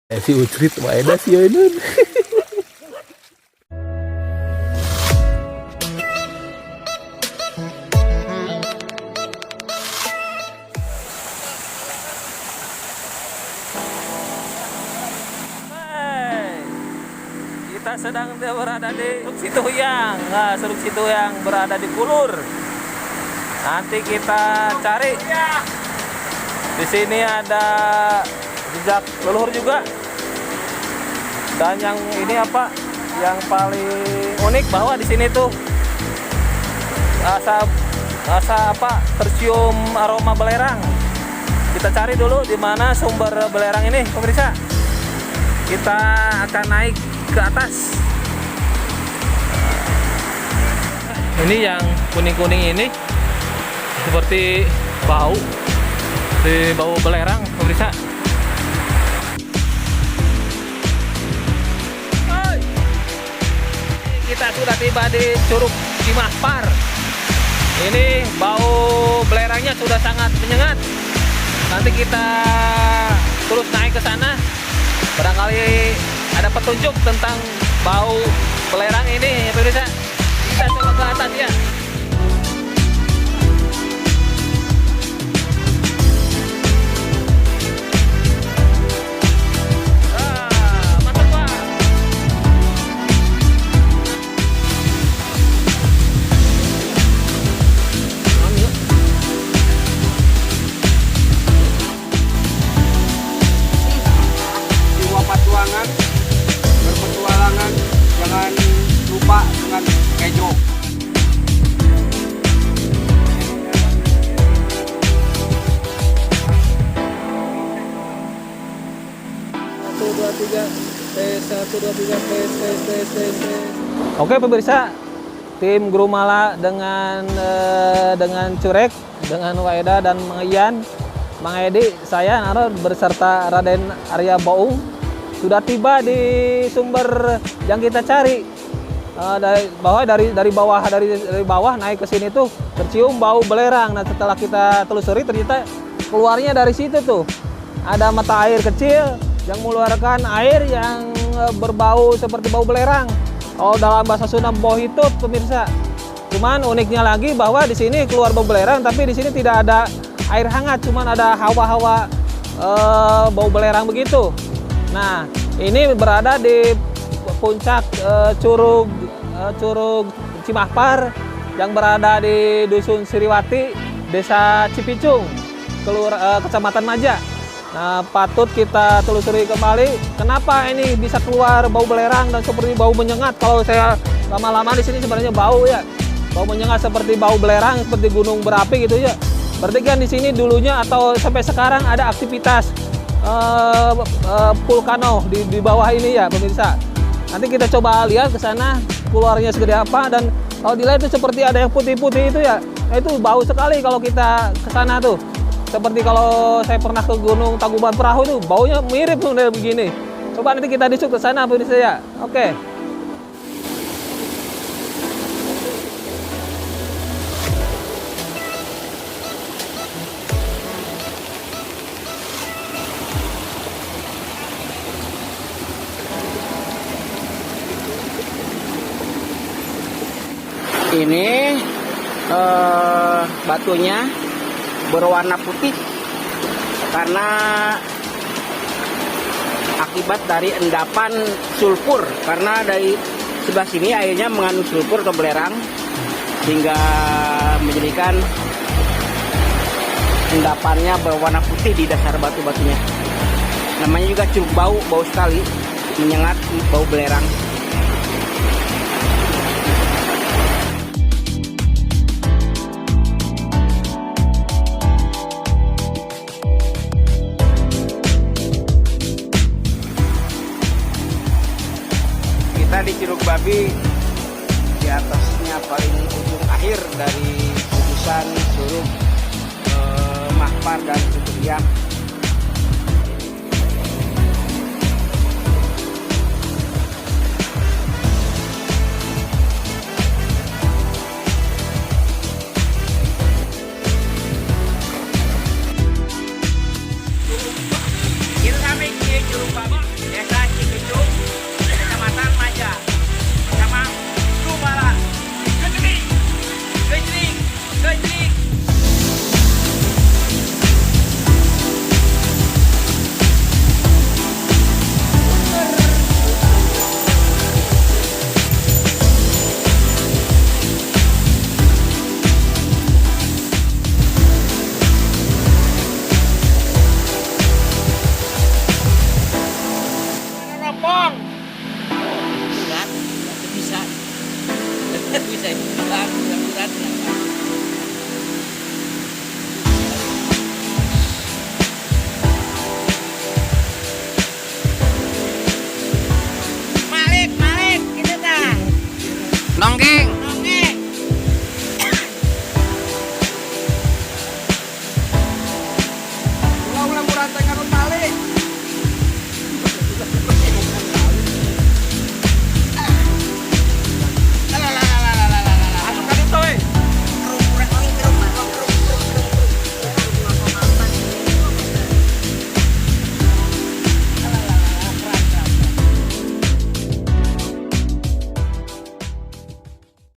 Si Ucrit wae da si Yoinun. Kita sedang berada di Seruk Situhiang. Nah, Seruk Situhiang berada di Kulur. Nanti kita cari. Di sini ada jejak leluhur juga. Dan yang ini apa? Yang paling unik bahwa di sini tuh rasa apa? Tercium aroma belerang. Kita cari dulu di mana sumber belerang ini, pemirsa. Kita akan naik ke atas. Ini yang kuning-kuning ini seperti bau belerang, pemirsa. Kita sudah tiba di Curug Cimahpar. Ini bau belerangnya sudah sangat menyengat. Nanti kita terus naik ke sana. Barangkali ada petunjuk tentang bau belerang ini, ya pemirsa. Kita coba ke atas ya. Berpetualangan, jangan lupa dengan kejo. Oke pemirsa, tim Grumala dengan Curek, dengan Waeda dan Mang Ian, Mang Edi, saya Naro beserta Raden Arya Boung sudah tiba di sumber yang kita cari. Dari bawah naik ke sini tuh tercium bau belerang. Nah, setelah kita telusuri ternyata keluarnya dari situ tuh ada mata air kecil yang mengeluarkan air yang berbau seperti bau belerang. Oh, dalam bahasa Sunda bohitut, pemirsa. Cuman uniknya lagi bahwa di sini keluar bau belerang, tapi di sini tidak ada air hangat, cuman ada hawa-hawa bau belerang begitu. Nah, ini berada di puncak Curug Cimahpar yang berada di Dusun Siriwati, Desa Cipicung, Kecamatan Maja. Nah, patut kita telusuri kembali kenapa ini bisa keluar bau belerang dan seperti bau menyengat. Kalau saya lama-lama di sini sebenarnya bau ya, bau menyengat seperti bau belerang, seperti gunung berapi gitu ya. Berarti kan di sini dulunya atau sampai sekarang ada aktivitas vulkano di bawah ini ya pemirsa. Nanti kita coba lihat ke sana keluarnya segede apa, dan kalau dilihat itu seperti ada yang putih-putih itu ya. Nah, itu bau sekali kalau kita ke sana tuh. Seperti kalau saya pernah ke Gunung Tangkuban Perahu itu baunya mirip model begini. Coba nanti kita disuk ke sana pemirsa ya. Oke. Ini batunya berwarna putih karena akibat dari endapan sulfur, karena dari sebelah sini airnya mengandung sulfur atau belerang sehingga menjadikan endapannya berwarna putih di dasar batu-batunya. Namanya juga curug bau sekali, menyengat, bau belerang. Kita di Curug Babi, di atasnya paling ujung akhir dari gugusan Curug Mahpar dan Situhiang.